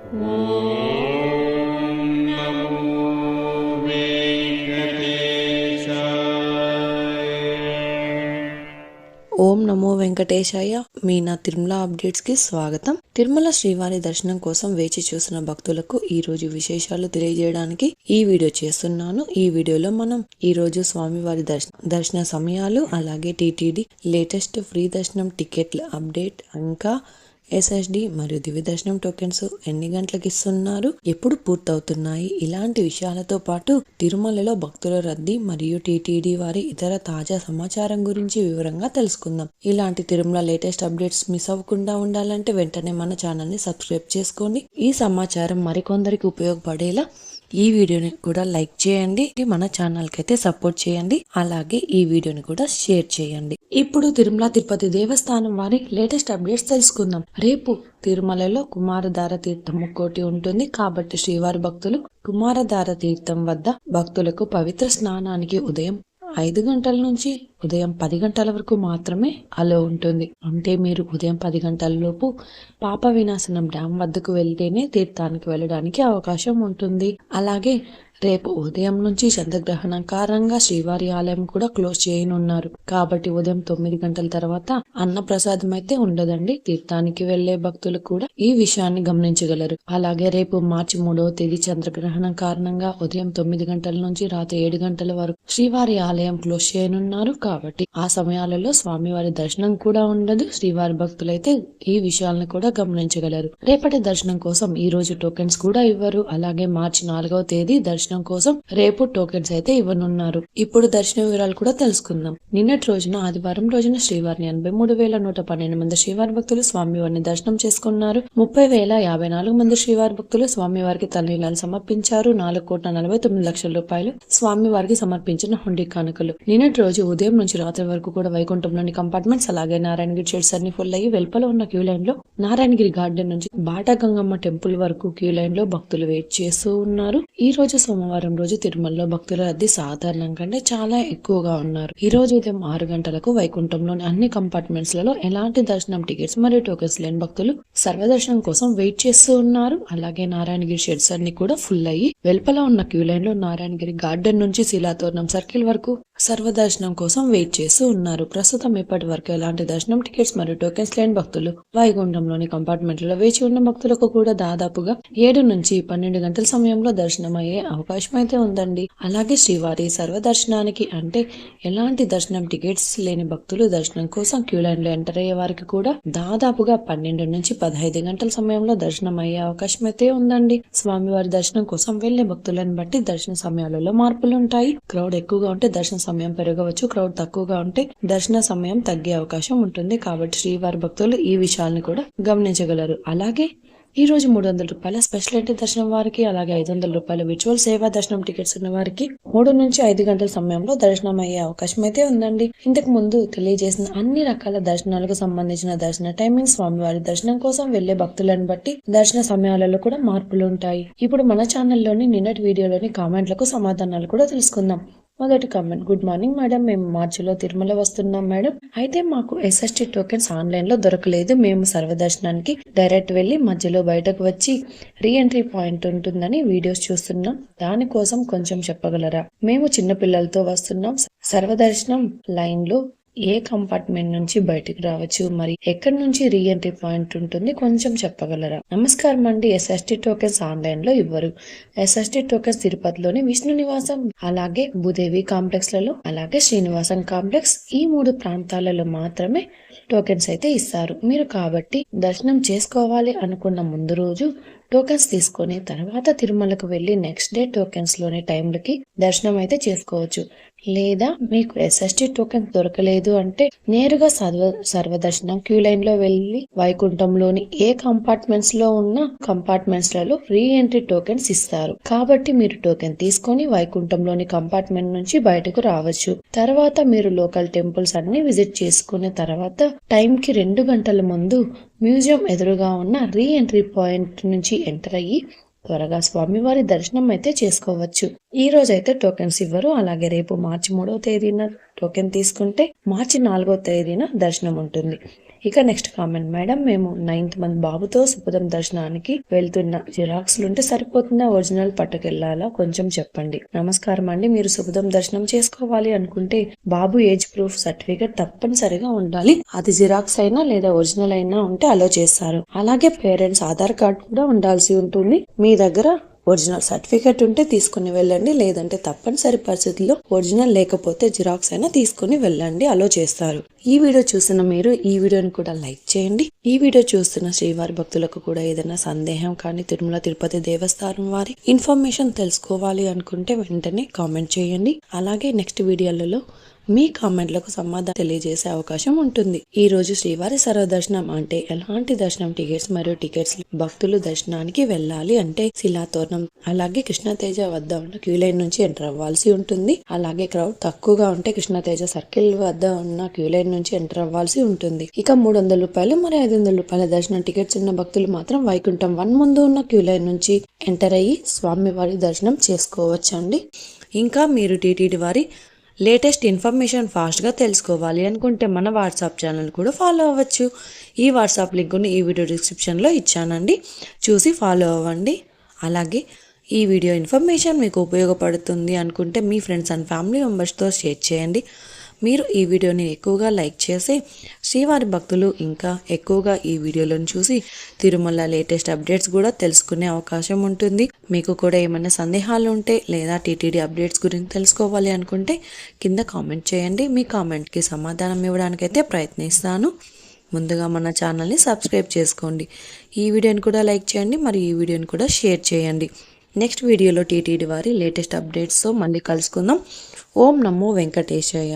ఓం నమో వెంకటేశాయ. మీ నా తిరుమల అప్డేట్స్ కి స్వాగతం. తిరుమల శ్రీవారి దర్శనం కోసం వేచి చూసిన భక్తులకు ఈ రోజు విశేషాలు తెలియజేయడానికి ఈ వీడియో చేస్తున్నాను. ఈ వీడియోలో మనం ఈ రోజు స్వామివారి దర్శన సమయాలు, అలాగే టీటీడీ లేటెస్ట్ ఫ్రీ దర్శనం టికెట్ల అప్డేట్, ఇంకా ఎస్ఎస్డి మరియు దివ్య దర్శనం టోకెన్స్ ఎన్ని గంటలకు ఇస్తున్నారు, ఎప్పుడు పూర్తవుతున్నాయి, ఇలాంటి విషయాలతో పాటు తిరుమలలో భక్తుల రద్దీ మరియు టీటీడీ వారి ఇతర తాజా సమాచారం గురించి వివరంగా తెలుసుకుందాం. ఇలాంటి తిరుమల లేటెస్ట్ అప్డేట్స్ మిస్ అవ్వకుండా ఉండాలంటే వెంటనే మన ఛానల్ ని సబ్స్క్రైబ్ చేసుకోండి. ఈ సమాచారం మరికొందరికి ఉపయోగపడేలా ఈ వీడియోని కూడా లైక్ చేయండి, మన ఛానల్ కి అయితే సపోర్ట్ చేయండి, అలాగే ఈ వీడియోని కూడా షేర్ చేయండి. ఇప్పుడు తిరుమల తిరుపతి దేవస్థానం వారి లేటెస్ట్ అప్డేట్స్ తెలుసుకుందాం. రేపు తిరుమలలో కుమారధార తీర్థం ముక్కోటి ఉంటుంది కాబట్టి శ్రీవారి భక్తులు కుమారధార తీర్థం వద్ద భక్తులకు పవిత్ర స్నానానికి ఉదయం 5 గంటల నుంచి ఉదయం 10 గంటల వరకు మాత్రమే అలో ఉంటుంది. అంటే మీరు ఉదయం 10 గంటల లోపు పాప వినాశనం డ్యాం వద్దకు వెళ్తేనే తీర్థానికి వెళ్ళడానికి అవకాశం ఉంటుంది. అలాగే రేపు ఉదయం నుంచి చంద్రగ్రహణం కారణంగా శ్రీవారి ఆలయం కూడా క్లోజ్ చేయనున్నారు కాబట్టి ఉదయం 9 గంటల తర్వాత అన్న ప్రసాదం అయితే ఉండదండి. తీర్థానికి వెళ్లే భక్తులు కూడా ఈ విషయాన్ని గమనించగలరు. అలాగే రేపు మార్చి 3వ తేదీ చంద్రగ్రహణం కారణంగా ఉదయం 9 గంటల నుంచి రాత్రి 7 గంటల వరకు శ్రీవారి ఆలయం క్లోజ్ చేయనున్నారు కాబట్టి ఆ సమయాలలో స్వామివారి దర్శనం కూడా ఉండదు. శ్రీవారి భక్తులైతే ఈ విషయాలను కూడా గమనించగలరు. రేపటి దర్శనం కోసం ఈ రోజు టోకెన్స్ కూడా ఇవ్వరు. అలాగే మార్చి 4వ తేదీ దర్శనం కోసం రేపు టోకెన్స్ అయితే ఇవ్వనున్నారు. ఇప్పుడు దర్శన వివరాలు కూడా తెలుసుకుందాం. నిన్నటి రోజున ఆదివారం రోజున శ్రీవారిని 83,112 మంది శ్రీవారి భక్తులు స్వామివారిని దర్శనం చేసుకున్నారు. 30,054 మంది శ్రీవారి భక్తులు స్వామివారికి తలనీలాలు సమర్పించారు. 4,49,00,000 రూపాయలు స్వామివారికి సమర్పించిన హుండీ కానుకలు. నిన్నటి రోజు ఉదయం నుంచి రాత్రి వరకు కూడా వైకుంఠంలోని కంపార్ట్మెంట్స్ అలాగే నారాయణగిరి షెడ్స్ అన్ని ఫుల్ అయ్యి వెలుపల ఉన్న క్యూ లైన్ లో నారాయణగిరి గార్డెన్ నుంచి బాటా గంగమ్మ టెంపుల్ వరకు క్యూ లైన్ లో భక్తులు వెయిట్ చేస్తూ ఉన్నారు. ఈ రోజు సోమవారం రోజు తిరుమలలో భక్తుల రద్దీ సాధారణం కంటే చాలా ఎక్కువగా ఉన్నారు. ఈ రోజు ఉదయం 6 గంటలకు వైకుంఠంలోని అన్ని కంపార్ట్మెంట్స్ లలో ఎలాంటి దర్శనం టికెట్స్ మరియు టోకెన్స్ లేని భక్తులు సర్వదర్శనం కోసం వెయిట్ చేస్తూ ఉన్నారు. అలాగే నారాయణగిరి షెడ్స్ అన్ని కూడా ఫుల్ అయ్యి వెలుపల ఉన్న క్యూ లైన్ లో నారాయణగిరి గార్డెన్ నుంచి శిలాతోరణం సర్కిల్ వరకు సర్వదర్శనం కోసం వెయిట్ చేస్తూ ఉన్నారు. ప్రస్తుతం ఇప్పటి వరకు ఎలాంటి దర్శనం టికెట్స్ మరియు టోకెన్స్ లేని భక్తులు వైకుంఠంలోని కంపార్ట్మెంట్లలో వేచి ఉన్న భక్తులకు కూడా దాదాపుగా 7 నుంచి 12 గంటల సమయంలో దర్శనం అయ్యే అవకాశం అయితే ఉందండి. అలాగే శ్రీవారి సర్వదర్శనానికి అంటే ఎలాంటి దర్శనం టికెట్స్ లేని భక్తులు దర్శనం కోసం క్యూ లైన్ లో ఎంటర్ అయ్యే వారికి కూడా దాదాపుగా 12 నుంచి 15 గంటల సమయంలో దర్శనం అయ్యే అవకాశం అయితే ఉందండి. స్వామివారి దర్శనం కోసం వెళ్లే భక్తులను బట్టి దర్శన సమయాలలో మార్పులు ఉంటాయి. క్రౌడ్ ఎక్కువగా ఉంటే దర్శన సమయం పెరగవచ్చు, క్రౌడ్ తక్కువగా ఉంటే దర్శన సమయం తగ్గే అవకాశం ఉంటుంది. కాబట్టి శ్రీవారి భక్తులు ఈ విషయాలను కూడా గమనించగలరు. అలాగే ఈ రోజు 300 రూపాయల స్పెషల్ ఎంట్రీ దర్శనం వారికి, అలాగే 500 రూపాయల విర్చువల్ సేవా దర్శనం టికెట్స్ ఉన్న వారికి 3 నుంచి 5 గంటల సమయంలో దర్శనం అయ్యే అవకాశం అయితే ఉందండి. ఇంతకు ముందు తెలియజేసిన అన్ని రకాల దర్శనాలకు సంబంధించిన దర్శన టైమింగ్ స్వామివారి దర్శనం కోసం వెళ్లే భక్తులను బట్టి దర్శన సమయాలలో కూడా మార్పులు ఉంటాయి. ఇప్పుడు మన ఛానల్లోని నిన్నటి వీడియోలోని కామెంట్లకు సమాధానాలు కూడా తెలుసుకుందాం. మొదటి కామెంట్: గుడ్ మార్నింగ్ మేడం, మేము మార్చిలో తిరుమల వస్తున్నాం మేడం. అయితే మాకు ఎస్ఎస్టీ టోకెన్స్ ఆన్లైన్ లో దొరకలేదు. మేము సర్వదర్శనానికి డైరెక్ట్ వెళ్లి మధ్యలో బయటకు వచ్చి రీ ఎంట్రీ పాయింట్ ఉంటుందని వీడియోస్ చూస్తున్నాం. దానికోసం కొంచెం చెప్పగలరా? మేము చిన్న పిల్లలతో వస్తున్నాం. సర్వదర్శనం లైన్ లో ఏ కంపార్ట్మెంట్ నుంచి బయటికి రావచ్చు, మరి ఎక్కడి నుంచి రీ ఎంట్రీ పాయింట్ ఉంటుంది, కొంచెం చెప్పగలరా? నమస్కారం అండి. ఎస్ఎస్టీ టోకెన్స్ ఆన్లైన్ లో ఇవ్వరు. ఎస్ఎస్టీ టోకెన్స్ తిరుపతిలోని విష్ణు నివాసం, అలాగే భూదేవి కాంప్లెక్స్ లలో, అలాగే శ్రీనివాసం కాంప్లెక్స్, ఈ 3 ప్రాంతాలలో మాత్రమే టోకెన్స్ అయితే ఇస్తారు. మీరు కాబట్టి దర్శనం చేసుకోవాలి అనుకున్న ముందు రోజు టోకెన్స్ తీసుకొని తర్వాత తిరుమలకు వెళ్లి నెక్స్ట్ డే టోకెన్స్ లోని టైంలకి దర్శనం అయితే చేసుకోవచ్చు. లేదా మీకు ఎస్ఎస్టీ టోకెన్స్ దొరకలేదు అంటే నేరుగా సర్వదర్శనం క్యూ లైన్ లో వెళ్లి వైకుంఠంలోని ఏ కంపార్ట్మెంట్స్ లో ఉన్న కంపార్ట్మెంట్స్ లలో రీ ఎంట్రీ టోకెన్స్ ఇస్తారు. కాబట్టి మీరు టోకెన్ తీసుకొని వైకుంఠంలోని కంపార్ట్మెంట్ నుంచి బయటకు రావచ్చు. తర్వాత మీరు లోకల్ టెంపుల్స్ అన్ని విజిట్ చేసుకున్న తర్వాత టైం కి 2 గంటల ముందు మ్యూజియం ఎదురుగా ఉన్న రీ ఎంట్రీ పాయింట్ నుంచి ఎంటర్ అయ్యి త్వరగా స్వామివారి దర్శనం అయితే చేసుకోవచ్చు. ఈ రోజైతే టోకెన్స్ ఇవ్వరు. అలాగే రేపు మార్చి 3వ తేదీన టోకెన్ తీసుకుంటే మార్చి 4వ తేదీన దర్శనం ఉంటుంది. ఇక నెక్స్ట్ కామెంట్, మేడం మేము 9th మంత్ బాబుతో సుపదం దర్శనానికి వెళ్తున్న జిరాక్స్లుంటే సరిపోతుందా, ఒరిజినల్ పట్టుకెళ్లాలా, కొంచెం చెప్పండి. నమస్కారం అండి. మీరు సుపదం దర్శనం చేసుకోవాలి అనుకుంటే బాబు ఏజ్ ప్రూఫ్ సర్టిఫికేట్ తప్పనిసరిగా ఉండాలి. అది జిరాక్స్ అయినా లేదా ఒరిజినల్ అయినా ఉంటే అలో చేస్తారు. అలాగే పేరెంట్స్ ఆధార్ కార్డ్ కూడా ఉండాల్సి ఉంటుంది. మీ దగ్గర ఒరిజినల్ సర్టిఫికేట్ ఉంటే తీసుకుని వెళ్ళండి. లేదంటే తప్పనిసరి పరిస్థితుల్లో ఒరిజినల్ లేకపోతే జిరాక్స్ అయినా తీసుకుని వెళ్ళండి, అలో చేస్తారు. ఈ వీడియో చూసిన మీరు ఈ వీడియోని కూడా లైక్ చేయండి. ఈ వీడియో చూస్తున్న శ్రీవారి భక్తులకు కూడా ఏదైనా సందేహం కానీ తిరుమల తిరుపతి దేవస్థానం వారి ఇన్ఫర్మేషన్ తెలుసుకోవాలి అనుకుంటే వెంటనే కామెంట్ చేయండి. అలాగే నెక్స్ట్ వీడియోలలో మీ కామెంట్లకు సమాధానం తెలియజేసే అవకాశం ఉంటుంది. ఈ రోజు శ్రీవారి సర్వదర్శనం అంటే ఎలాంటి దర్శనం టికెట్స్ మరియు టికెట్స్ భక్తులు దర్శనానికి వెళ్ళాలి అంటే శిలాతోరణం అలాగే కృష్ణతేజ వద్ద ఉన్న క్యూ లైన్ నుంచి ఎంటర్ అవ్వాల్సి ఉంటుంది. అలాగే క్రౌడ్ తక్కువగా ఉంటే కృష్ణతేజ సర్కిల్ వద్ద ఉన్న క్యూ లైన్ నుంచి ఎంటర్ అవ్వాల్సి ఉంటుంది. ఇక 300 రూపాయలు మరి 500 రూపాయల దర్శనం టికెట్స్ ఉన్న భక్తులు మాత్రం వైకుంఠం 1 ముందు ఉన్న క్యూ లైన్ నుంచి ఎంటర్ అయ్యి స్వామివారి దర్శనం చేసుకోవచ్చండి. ఇంకా మీరు టీటీడీ వారి లేటెస్ట్ ఇన్ఫర్మేషన్ ఫాస్ట్గా తెలుసుకోవాలి అనుకుంటే మన వాట్సాప్ ఛానల్ కూడా ఫాలో అవ్వచ్చు. ఈ వాట్సాప్ లింక్ను ఈ వీడియో డిస్క్రిప్షన్లో ఇచ్చానండి, చూసి ఫాలో అవ్వండి. అలాగే ఈ వీడియో ఇన్ఫర్మేషన్ మీకు ఉపయోగపడుతుంది అనుకుంటే మీ ఫ్రెండ్స్ అండ్ ఫ్యామిలీ మెంబర్స్తో షేర్ చేయండి. మీరు ఈ వీడియోని ఎక్కువగా లైక్ చేసి శ్రీవారి భక్తులు ఇంకా ఎక్కువగా ఈ వీడియోలను చూసి తిరుమల లేటెస్ట్ అప్డేట్స్ కూడా తెలుసుకునే అవకాశం ఉంటుంది. మీకు కూడా ఏమైనా సందేహాలు ఉంటే లేదా టీటీడీ అప్డేట్స్ గురించి తెలుసుకోవాలి అనుకుంటే కింద కామెంట్ చేయండి. మీ కామెంట్కి సమాధానం ఇవ్వడానికైతే ప్రయత్నిస్తాను. ముందుగా మన ఛానల్ని సబ్స్క్రైబ్ చేసుకోండి. ఈ వీడియోని కూడా లైక్ చేయండి, మరి ఈ వీడియోని కూడా షేర్ చేయండి. నెక్స్ట్ వీడియోలో టీటీడీ వారి లేటెస్ట్ అప్డేట్స్తో మళ్ళీ కలుసుకుందాం. ఓం నమో వెంకటేశాయ.